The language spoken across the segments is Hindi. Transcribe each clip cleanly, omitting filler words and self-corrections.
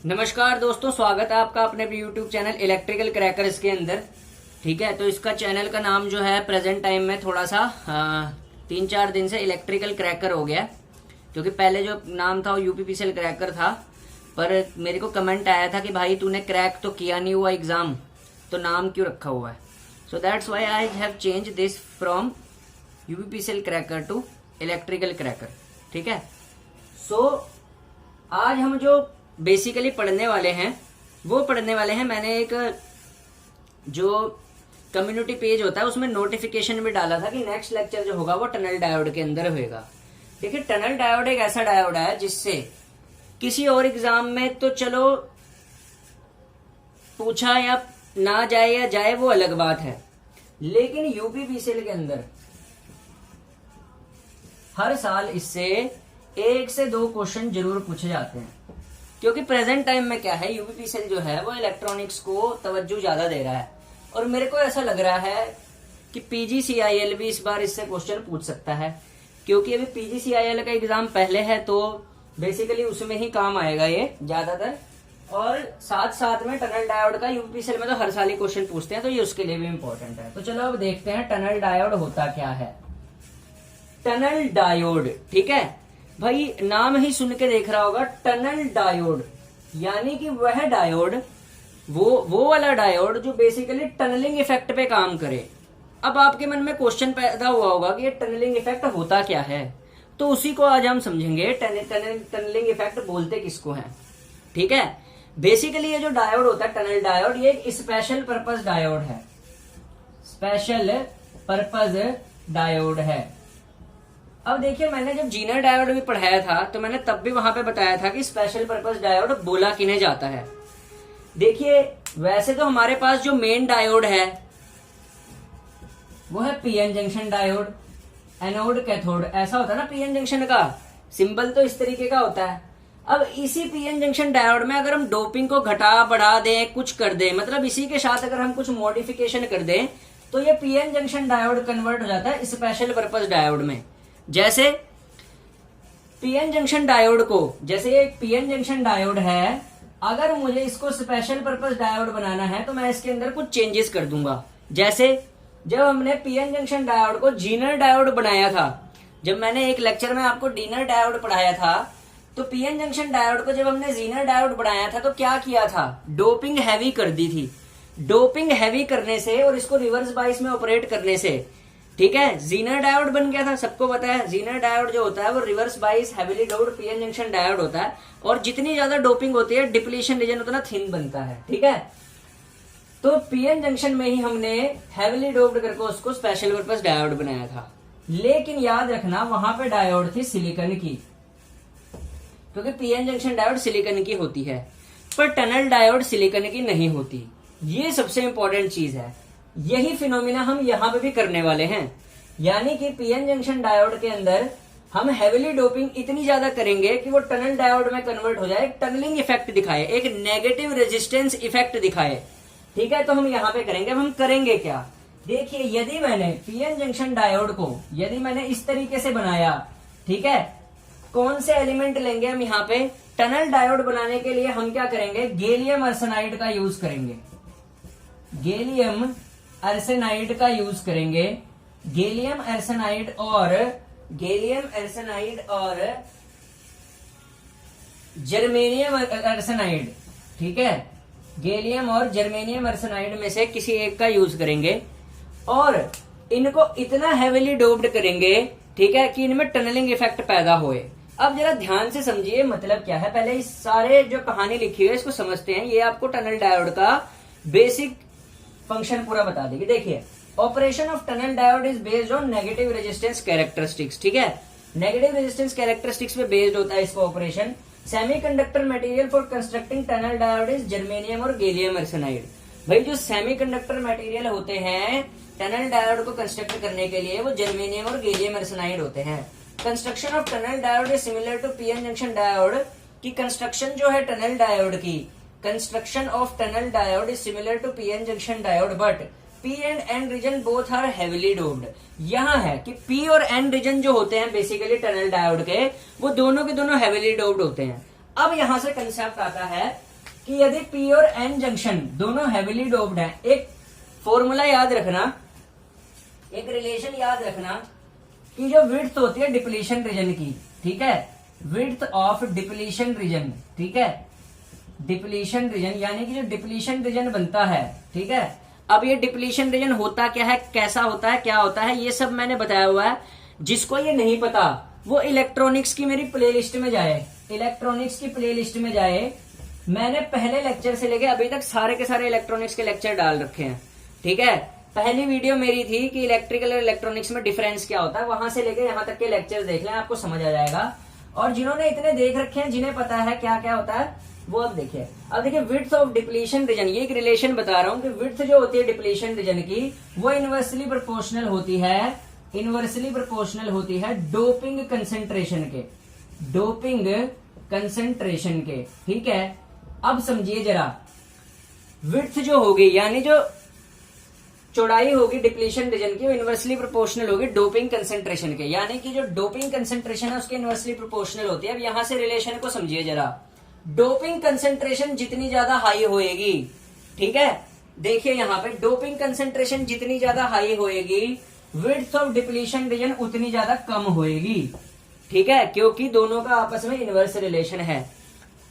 नमस्कार दोस्तों, स्वागत है आपका अपने यूट्यूब चैनल इलेक्ट्रिकल क्रैकर्स के अंदर। ठीक है, तो इसका चैनल का नाम जो है प्रेजेंट टाइम में थोड़ा सा 3-4 दिन से इलेक्ट्रिकल क्रैकर हो गया, क्योंकि पहले जो नाम था वो यूपीपीसीएल क्रैकर था। पर मेरे को कमेंट आया था कि भाई तूने क्रैक तो किया नहीं हुआ एग्जाम, तो नाम क्यों रखा हुआ है। So that's why I have change this from UPPCL cracker to electrical cracker. ठीक है, सो आज हम जो बेसिकली पढ़ने वाले हैं मैंने एक जो कम्युनिटी पेज होता है उसमें नोटिफिकेशन भी डाला था कि नेक्स्ट लेक्चर जो होगा वो टनल डायोड के अंदर होगा। देखिए, टनल डायोड एक ऐसा डायोड है जिससे किसी और एग्जाम में तो चलो पूछा या ना जाए या जाए वो अलग बात है, लेकिन यूपीपीसीएल के अंदर हर साल इससे 1 से 2 क्वेश्चन जरूर पूछे जाते हैं। क्योंकि प्रेजेंट टाइम में क्या है, यूपीपीसीएल जो है वो इलेक्ट्रॉनिक्स को तवज्जो ज्यादा दे रहा है, और मेरे को ऐसा लग रहा है कि पीजीसीआईएल भी इस बार इससे क्वेश्चन पूछ सकता है, क्योंकि अभी पीजीसीआईएल का एग्जाम पहले है, तो बेसिकली उसमें ही काम आएगा ये ज्यादातर। और साथ साथ में टनल डायोड का यूपीपीसीएल में तो हर साल ही क्वेश्चन पूछते हैं, तो ये उसके लिए भी इम्पोर्टेंट है। तो चलो अब देखते हैं टनल डायोड होता क्या है। टनल डायोड, ठीक है भाई, नाम ही सुन के देख रहा होगा टनल डायोड, यानी कि वह डायोड, वो वाला डायोड जो बेसिकली टनलिंग इफेक्ट पे काम करे। अब आपके मन में क्वेश्चन पैदा हुआ होगा कि ये टनलिंग इफेक्ट होता क्या है, तो उसी को आज हम समझेंगे। टनलिंग इफेक्ट बोलते किसको है। ठीक है, बेसिकली ये जो डायोड होता है टनल डायोड, ये एक स्पेशल पर्पस डायोड है। स्पेशल पर्पस डायोड है। अब देखिए, मैंने जब जीनर डायोड भी पढ़ाया था तो मैंने तब भी वहां पे बताया था कि स्पेशल पर्पस डायोड बोला किन्हें जाता है। देखिए, वैसे तो हमारे पास जो मेन डायोड है वो है PN junction diode, anode cathode, ऐसा होता है ना। पीएन जंक्शन का सिंबल तो इस तरीके का होता है। अब इसी पीएन जंक्शन डायोड में अगर हम डोपिंग को घटा बढ़ा दें, कुछ कर दें, मतलब इसी के साथ अगर हम कुछ मॉडिफिकेशन कर दें, तो ये पीएन जंक्शन डायोड कन्वर्ट हो जाता है स्पेशल पर्पस डायोड में। जैसे पीएन जंक्शन डायोड को, जैसे एक पीएन जंक्शन डायोड है, अगर मुझे इसको स्पेशल पर्पस डायोड बनाना है तो मैं इसके अंदर कुछ चेंजेस कर दूंगा। जैसे जब हमने पीएन जंक्शन डायोड को जीनर डायोड बनाया था, जब मैंने एक लेक्चर में आपको डीनर डायोड पढ़ाया था, तो पीएन जंक्शन डायोड को जब हमने जीनर डायोड बनाया था तो क्या किया था, डोपिंग हैवी कर दी थी। डोपिंग हैवी करने से और इसको रिवर्स बाइस में ऑपरेट करने से, ठीक है, जीनर डायोड बन गया था। सबको पता है जीनर डायोड जो होता है वो reverse bias heavily doped PN junction diode होता है, और जितनी ज्यादा डोपिंग होती है डिप्लीशन रीजन उतना थिन बनता है। ठीक है, तो पीएन जंक्शन में ही हमने हेवीली डोप्ड करके उसको स्पेशल पर्पस डायोड बनाया था। लेकिन याद रखना, वहां पे डायोड थी सिलिकॉन की, क्योंकि पीएन जंक्शन डायोड सिलिकॉन की होती है, पर टनल डायोड सिलिकॉन की नहीं होती। ये सबसे इंपॉर्टेंट चीज है। यही फिनोमिना हम यहां पे भी करने वाले हैं, यानी कि पीएन जंक्शन डायोड के अंदर हम हेवीली डोपिंग इतनी ज्यादा करेंगे कि वो टनल डायोड में कन्वर्ट हो जाए, एक टनलिंग इफेक्ट दिखाए, एक नेगेटिव रेजिस्टेंस इफेक्ट दिखाए। ठीक है, तो हम यहां पे करेंगे। हम करेंगे क्या, देखिए, यदि मैंने पीएन जंक्शन डायोड को यदि मैंने इस तरीके से बनाया, ठीक है, कौन से एलिमेंट लेंगे हम यहाँ पे, टनल डायोड बनाने के लिए हम क्या करेंगे, गैलियम आर्सेनाइड का यूज करेंगे। गैलियम आर्सेनाइड का यूज करेंगे। गैलियम आर्सेनाइड और जर्मेनियम आर्सेनाइड, ठीक है, गैलियम और जर्मेनियम आर्सेनाइड में से किसी एक का यूज करेंगे, और इनको इतना हेवीली डोप्ड करेंगे, ठीक है, कि इनमें टनलिंग इफेक्ट पैदा होए। अब जरा ध्यान से समझिए मतलब क्या है। पहले इस सारे जो कहानी लिखी है इसको समझते हैं। ये आपको टनल डायोड का बेसिक फंक्शन पूरा बता देगी। देखिए, operation of tunnel diode is based on negative resistance characteristics. ठीक है, नेगेटिव रेजिस्टेंस कैरेक्टरिस्टिक्स पे बेस्ड होता है इसका operation. Semiconductor material for constructing tunnel diode is germanium और गैलियम आर्सेनाइड। भाई, जो सेमीकंडक्टर मटेरियल होते हैं टनल डायोड को कंस्ट्रक्ट करने के लिए, वो जर्मेनियम और गैलियम आर्सेनाइड होते हैं। Construction of tunnel diode is similar to PN junction diode की कंस्ट्रक्शन जो है टनल डायोड की, construction of tunnel diode is similar to PN junction diode, but P and N region both are heavily doped. यहाँ है कि P और N रीजन जो होते हैं बेसिकली टनल डायोड के, वो दोनों के दोनों हेवीली डोप्ड होते हैं। अब यहां से कंसेप्ट आता है कि यदि पी और एन जंक्शन दोनों हैविली डोप्ड हैं, एक फॉर्मूला याद रखना, एक रिलेशन याद रखना कि जो विड्थ होती है डिप्लीशन रीजन की, ठीक है, विड्थ ऑफ डिप्लीशन रीजन, ठीक है, डिप्लीशन रीजन यानी कि जो डिप्लीशन रीजन बनता है, ठीक है। अब ये डिप्लीशन रीजन होता क्या है, कैसा होता है, क्या होता है, ये सब मैंने बताया हुआ है। जिसको ये नहीं पता वो इलेक्ट्रॉनिक्स की मेरी प्लेलिस्ट में जाए, इलेक्ट्रॉनिक्स की प्लेलिस्ट में जाए। मैंने पहले लेक्चर से लेके अभी तक सारे के सारे इलेक्ट्रॉनिक्स के लेक्चर डाल रखे हैं, ठीक है। पहली वीडियो मेरी थी कि इलेक्ट्रिकल और इलेक्ट्रॉनिक्स में डिफरेंस क्या होता है, वहां से लेके यहाँ तक के लेक्चर देख लें, आपको समझ आ जाएगा। और जिन्होंने इतने देख रखे हैं, जिन्हें पता है क्या क्या होता है, वो अब देखिए। अब देखिए विड्थ ऑफ डिप्लीशन रीजन, ये एक रिलेशन बता रहा हूं कि विड्थ जो होती है डिप्लीशन रीजन की वो इनवर्सली प्रोपोर्शनल होती है, इनवर्सली प्रोपोर्शनल होती है डोपिंग कंसेंट्रेशन के, डोपिंग कंसेंट्रेशन के, ठीक है। अब समझिए जरा, विड्थ जो होगी यानी जो चौड़ाई होगी डिप्लीशन रीजन की वो इनवर्सली प्रोपोर्शनल होगी डोपिंग कंसेंट्रेशन के, यानी कि जो डोपिंग कंसेंट्रेशन है उसके इनवर्सली प्रोपोर्शनल होती है। अब यहां से रिलेशन को समझिए जरा, डोपिंग कंसेंट्रेशन जितनी ज्यादा हाई होएगी, ठीक है, देखिए यहां पे डोपिंग कंसेंट्रेशन जितनी ज्यादा हाई होएगी विड्थ ऑफ डिप्लीशन रीजन उतनी ज्यादा कम होएगी, ठीक है, क्योंकि दोनों का आपस में इनवर्स रिलेशन है।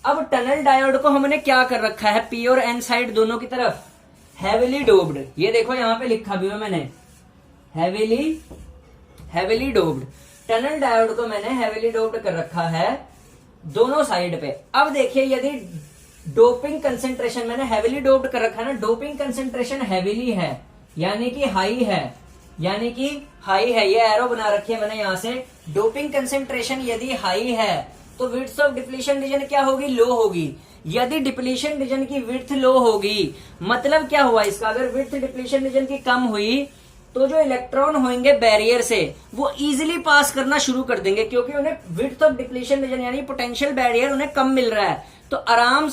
अब टनल डायोड को हमने क्या कर रखा है, पी और एन साइड दोनों की तरफ हैविली डोप्ड, ये देखो यहां पे लिखा भी है मैंने, हैविली डोप्ड, टनल डायोड को मैंने हैविली डोप्ड कर रखा है दोनों साइड पे। अब देखिए यदि डोपिंग कंसेंट्रेशन मैंने हैविली डोप्ड कर रखा है ना, डोपिंग कंसेंट्रेशन हैविली है यानी कि हाई है, यानी कि हाई है, ये एरो बना रखी है मैंने यहां से। डोपिंग कंसेंट्रेशन यदि हाई है तो विड्थ ऑफ डिप्लीशन रीजन क्या होगी, लो होगी। यदि डिप्लीशन रीजन की विड्थ लो होगी, मतलब क्या हुआ इसका, अगर विड्थ डिप्लीशन रीजन की कम हुई तो जो इलेक्ट्रॉन होंगे बैरियर से वो इजीली पास करना शुरू कर देंगे, क्योंकि उन्हें विड्थ ऑफ डिप्लीशन रीजन यानी पोटेंशियल बैरियर उन्हें कम मिल रहा है, तो आराम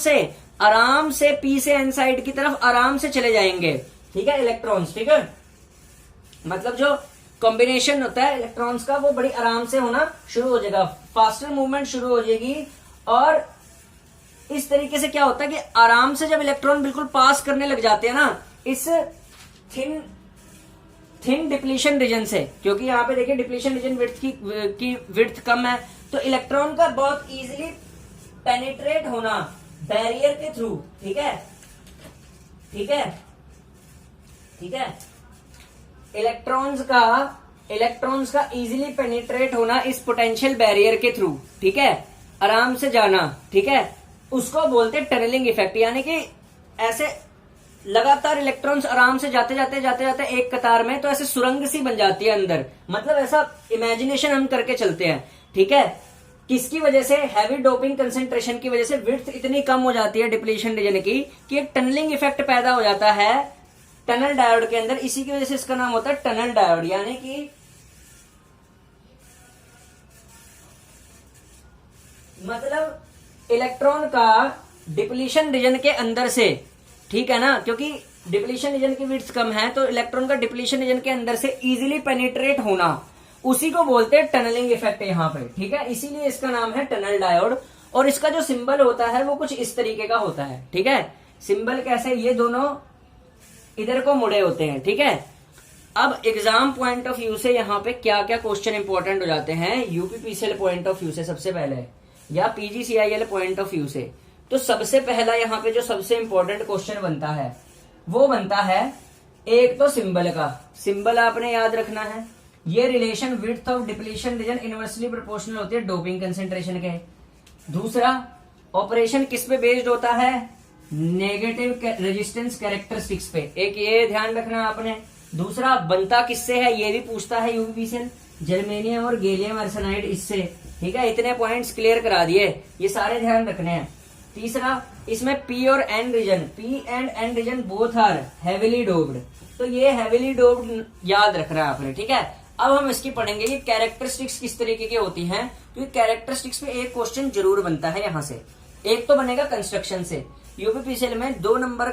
से पी से एन साइड की तरफ आराम से चले जाएंगे, ठीक है, इलेक्ट्रॉन्स, ठीक है। मतलब जो कॉम्बिनेशन होता है इलेक्ट्रॉन्स का वो बड़ी आराम से होना शुरू हो जाएगा, फास्टर मूवमेंट शुरू हो जाएगी। और इस तरीके से क्या होता है कि आराम से जब इलेक्ट्रॉन बिल्कुल पास करने लग जाते हैं ना इस थिन डिप्लीशन रीजन से, क्योंकि यहाँ पे देखिए डिप्लीशन रीजन विड्थ की विड्थ कम है, तो इलेक्ट्रॉन का बहुत इजीली पेनिट्रेट होना बैरियर के थ्रू, ठीक है, ठीक है, ठीक है, इलेक्ट्रॉन्स का इजीली पेनिट्रेट होना इस पोटेंशियल बैरियर के थ्रू, ठीक है, आराम से जाना, ठीक है, उसको बोलते हैं टनलिंग इफेक्ट। यानी कि ऐसे लगातार इलेक्ट्रॉन्स आराम से जाते जाते एक कतार में, तो ऐसे सुरंग सी बन जाती है अंदर, मतलब ऐसा इमेजिनेशन हम करके चलते हैं, ठीक है। किसकी वजह से, हैवी डोपिंग कंसेंट्रेशन की वजह से विड्थ इतनी कम हो जाती है डिप्लीशन रीजन की कि एक टनलिंग इफेक्ट पैदा हो जाता है टनल डायोड के अंदर। इसी की वजह से इसका नाम होता है टनल डायोड, यानी कि मतलब इलेक्ट्रॉन का डिप्लीशन रीजन के अंदर से, ठीक है ना, क्योंकि डिप्लीशन रीजन की विड्थ कम है तो इलेक्ट्रॉन का डिप्लीशन रीजन के अंदर से इजीली पेनिट्रेट होना, उसी को बोलते हैं टनलिंग इफेक्ट यहाँ पे, ठीक है। इसीलिए इसका नाम है टनल डायोड। और इसका जो सिंबल होता है वो कुछ इस तरीके का होता है, ठीक है। सिंबल कैसे, ये दोनों इधर को मुड़े होते हैं, ठीक है। अब एग्जाम पॉइंट ऑफ व्यू से यहाँ पे क्या क्या क्वेश्चन इंपॉर्टेंट हो जाते हैं, यूपीपीसीएल पॉइंट ऑफ व्यू से सबसे पहले, या पीजीसीआईएल पॉइंट ऑफ व्यू से, तो सबसे पहला यहाँ पे जो सबसे इंपॉर्टेंट क्वेश्चन बनता है वो बनता है, एक तो सिंबल का, सिंबल आपने याद रखना है। ये relation width of depletion region inversely proportional होती है डोपिंग कंसेंट्रेशन के। दूसरा, ऑपरेशन किस पे बेस्ड होता है, नेगेटिव रेजिस्टेंस कैरेक्टरिस्टिक्स पे, एक ये ध्यान रखना आपने। दूसरा, बनता किससे है ये भी पूछता है यूपीपीसीएल, जर्मेनियम और गैलियम आर्सेनाइड इससे, ठीक है। इतने पॉइंट्स क्लियर करा दिए, ये सारे ध्यान रखने हैं। तीसरा, इसमें पी और N region, P and N region both are heavily doped, तो ये हैविली डोप्ड याद रखना है आपने, ठीक है। अब हम इसकी पढ़ेंगे कि कैरेक्टरिस्टिक्स किस तरीके की होती हैं, क्योंकि कैरेक्टरिस्टिक्स पे एक क्वेश्चन जरूर बनता है यहां से। एक तो बनेगा कंस्ट्रक्शन से, यूपीपीसीएल में 2 नंबर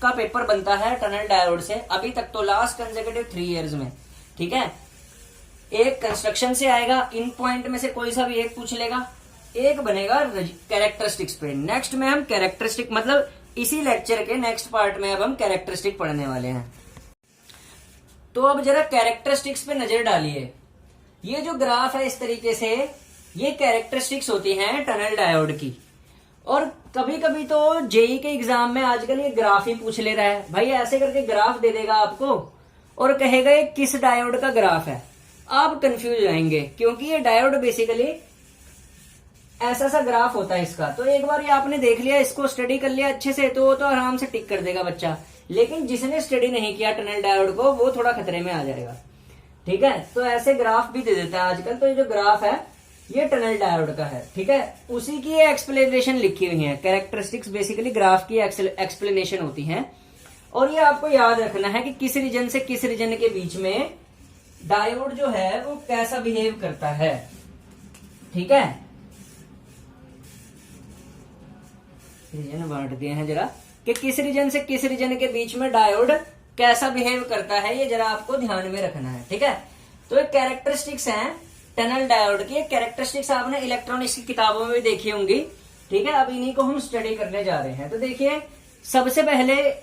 का पेपर बनता है टनल डायोड से, अभी तक तो लास्ट कंसेक्यूटिव 3 इयर्स में, ठीक है। एक कंस्ट्रक्शन से आएगा, इन पॉइंट में से कोई सा भी एक पूछ लेगा, एक बनेगा कैरेक्टरिस्टिक्स पे। नेक्स्ट में हम कैरेक्टरिस्टिक मतलब इसी लेक्चर के नेक्स्ट पार्ट में अब हम कैरेक्टरिस्टिक पढ़ने वाले हैं। तो अब जरा कैरेक्टरिस्टिक्स पे नजर डालिए। ये जो ग्राफ है इस तरीके से, ये कैरेक्टरिस्टिक्स होती हैं टनल डायोड की। और कभी कभी तो जेई के एग्जाम में आजकल ये ग्राफ ही पूछ ले रहा है, भाई ऐसे करके ग्राफ दे देगा आपको और कहेगा ये किस डायोड का ग्राफ है। आप कंफ्यूज हो जाएंगे क्योंकि ये डायोड बेसिकली ऐसा सा ग्राफ होता है इसका। तो एक बार ये आपने देख लिया, इसको स्टडी कर लिया अच्छे से, तो आराम से टिक कर देगा बच्चा। लेकिन जिसने स्टडी नहीं किया टनल डायोड को, वो थोड़ा खतरे में आ जाएगा। ठीक है, तो ऐसे ग्राफ भी दे देता है आजकल। तो ये जो ग्राफ है ये टनल डायोड का है। ठीक है, उसी की ये एक्सप्लेनेशन लिखी हुई है। कैरेक्टरिस्टिक्स बेसिकली ग्राफ की एक्सप्लेनेशन होती है। और ये आपको याद रखना है कि किस रीजन से किस रीजन के बीच में डायोड जो है वो कैसा बिहेव करता है। ठीक है, रीजन बांट दिए हैं जरा कि किस रीजन से किस रीजन के बीच में डायोड कैसा बिहेव करता है, ये जरा आपको ध्यान में रखना है। ठीक है, तो ये कैरेक्टरिस्टिक्स हैं टनल डायोड की। कैरेक्टरिस्टिक्स आपने इलेक्ट्रॉनिक्स की किताबों में भी देखी होंगी। ठीक है, अब इन्हीं को हम स्टडी करने जा रहे हैं। तो देखिए, सबसे पहले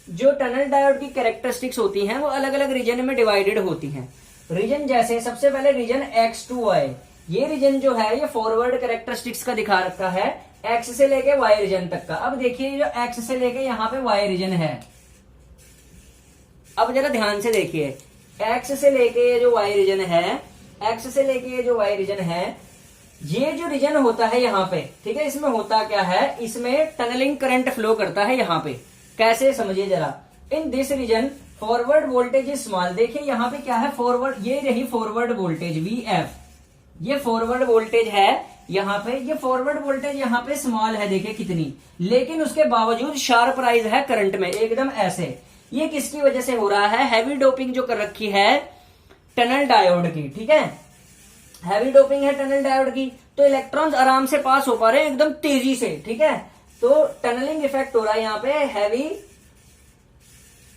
जो टनल डायोड की कैरेक्टरिस्टिक्स होती हैं वो अलग अलग रीजन में डिवाइडेड होती हैं। रीजन जैसे सबसे पहले रीजन X2Y, ये रीजन जो है ये फॉरवर्ड कैरेक्टरिस्टिक्स का दिखा रखा है X से लेके Y रीजन तक का। अब देखिए जो X से लेके यहाँ पे Y रीजन है, अब जरा ध्यान से देखिए, X से लेके ये जो Y रीजन है, X से लेके ये जो Y रीजन है, ये जो रीजन होता है यहाँ पे, ठीक है, इसमें होता क्या है, इसमें टनलिंग करंट फ्लो करता है यहाँ पे। कैसे समझिए जरा, in this region forward voltage is small. देखिए यहाँ पे क्या है, फॉरवर्ड, ये रही फॉरवर्ड वोल्टेज VF, ये फॉरवर्ड वोल्टेज है यहाँ पे, ये फॉरवर्ड वोल्टेज यहाँ पे स्मॉल है, देखिए कितनी, लेकिन उसके बावजूद शार्प राइज है करंट में एकदम ऐसे। ये किसकी वजह से हो रहा है, हैवी डोपिंग जो कर रखी है टनल डायोड की। ठीक है, हैवी डोपिंग है टनल डायोड की, तो इलेक्ट्रॉन्स आराम से पास हो पा रहे हैं एकदम तेजी से। ठीक है, तो टनलिंग इफेक्ट हो रहा है यहाँ पे हैवी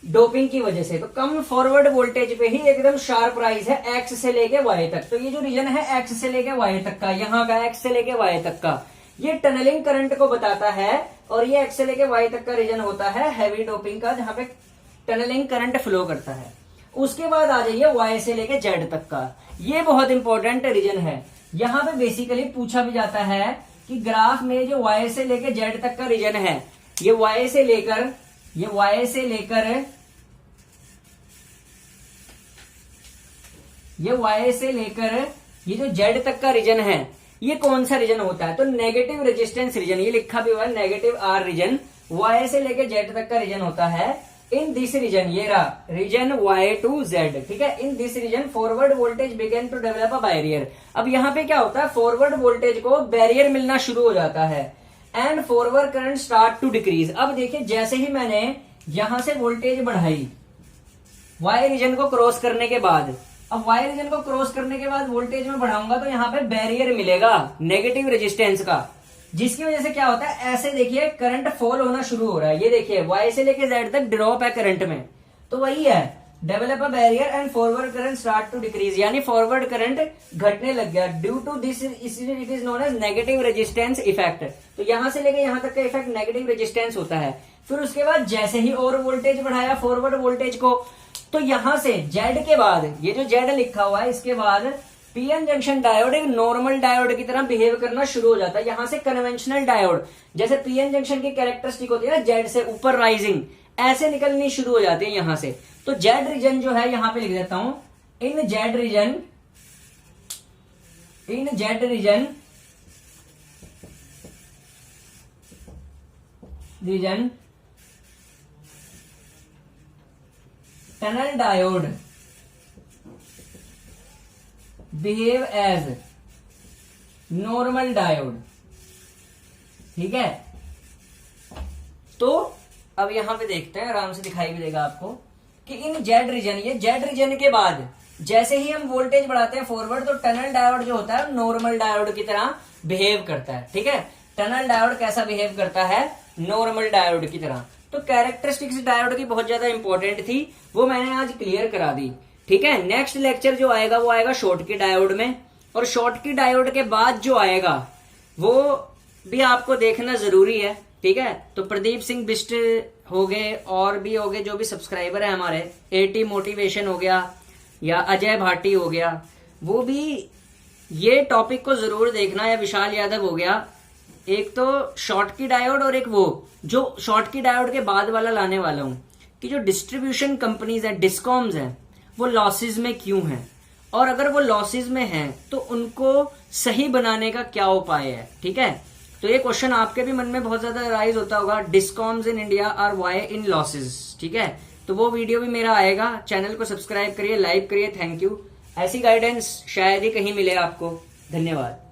डोपिंग की वजह से। तो कम फॉरवर्ड वोल्टेज पे ही एकदम शार्प राइज है X से लेके Y तक। तो ये जो रीजन है X से लेके Y तक का, यहाँ का X से लेके Y तक का, ये टनलिंग करंट को बताता है। और ये X से लेके Y तक का रीजन होता है हैवी डोपिंग का, जहां पे टनलिंग करंट फ्लो करता है। उसके बाद आ जाइए Y से लेके Z तक का, ये बहुत इंपॉर्टेंट रीजन है। यहाँ पे बेसिकली पूछा भी जाता है कि ग्राफ में जो Y से लेके Z तक का रीजन है, ये Y से लेकर ये जो Z तक का रीजन है, ये कौन सा रीजन होता है, तो नेगेटिव रेजिस्टेंस रीजन, ये लिखा भी हुआ है नेगेटिव R रीजन, Y से लेके Z तक का रीजन होता है। इन दिस रीजन, ये रहा रीजन Y to Z। ठीक है, in this region forward voltage begin to develop a barrier. अब यहाँ पे क्या होता है, फॉरवर्ड वोल्टेज को बैरियर मिलना शुरू हो जाता है and forward current start to decrease. अब देखिए, जैसे ही मैंने यहां से वोल्टेज बढ़ाई Y रीजन को क्रॉस करने के बाद, अब Y रीजन को क्रॉस करने के बाद वोल्टेज में बढ़ाऊंगा तो यहाँ पे बैरियर मिलेगा नेगेटिव रेजिस्टेंस का, जिसकी वजह से क्या होता है, ऐसे देखिए करंट फॉल होना शुरू हो रहा है। ये देखिए Y से लेके Z तक ड्रॉप है करंट में, तो वही है develop a barrier and forward current start to decrease, यानी फॉरवर्ड करंट घटने लग गया due to this, it is known as negative resistance effect. तो यहां से लेके यहां तक का इफेक्ट नेगेटिव रेजिस्टेंस होता है। फिर उसके बाद जैसे ही और वोल्टेज बढ़ाया फॉरवर्ड वोल्टेज को, तो यहां से Z के बाद, ये जो Z लिखा हुआ है, इसके बाद पीएन जंक्शन डायोड एक नॉर्मल डायोड की तरह बिहेव करना शुरू हो जाता है। यहां से कन्वेंशनल डायोड, जैसे पीएन जंक्शन की कैरेक्टरिस्टिक होती है ना Z से ऊपर राइजिंग, ऐसे निकलनी शुरू हो जाती है यहां से। तो Z रीजन जो है यहां पे लिख देता हूं, in Z region tunnel diode behave as normal diode. ठीक है, तो अब यहां पे देखते हैं, आराम से दिखाई भी देगा आपको कि इन Z रीजन, ये Z रीजन के बाद जैसे ही हम वोल्टेज बढ़ाते हैं फॉरवर्ड, तो टनल डायोड जो होता है नॉर्मल डायोड की तरह बिहेव करता है। ठीक है, टनल डायोड कैसा बिहेव करता है, नॉर्मल डायोड की तरह। तो कैरेक्टरिस्टिक्स डायोड की बहुत ज्यादा इंपॉर्टेंट थी, वो मैंने आज क्लियर करा दी। ठीक है, नेक्स्ट लेक्चर जो आएगा वो आएगा शॉर्टकी डायोड में, और शॉर्टकी डायोड के बाद जो आएगा वो भी आपको देखना जरूरी है, ठीक है। तो प्रदीप सिंह बिस्ट हो गए, और भी हो गए जो भी सब्सक्राइबर है हमारे, एटी मोटिवेशन हो गया या अजय भाटी हो गया, वो भी ये टॉपिक को जरूर देखना। या विशाल यादव हो गया, एक तो शॉर्ट की डायोड और एक वो जो शॉर्ट की डायोड के बाद वाला लाने वाला हूं कि जो डिस्ट्रीब्यूशन कंपनीज हैं, डिस्कॉम्स हैं, वो लॉसेज में क्यों हैं, और अगर वो लॉसेज में हैं तो उनको सही बनाने का क्या उपाय है, ठीक है। तो ये क्वेश्चन आपके भी मन में बहुत ज्यादा राइज होता होगा, discoms in India are why in losses, ठीक है। तो वो वीडियो भी मेरा आएगा, चैनल को सब्सक्राइब करिए, लाइक करिए, थैंक यू। ऐसी गाइडेंस शायद ही कहीं मिले आपको। धन्यवाद।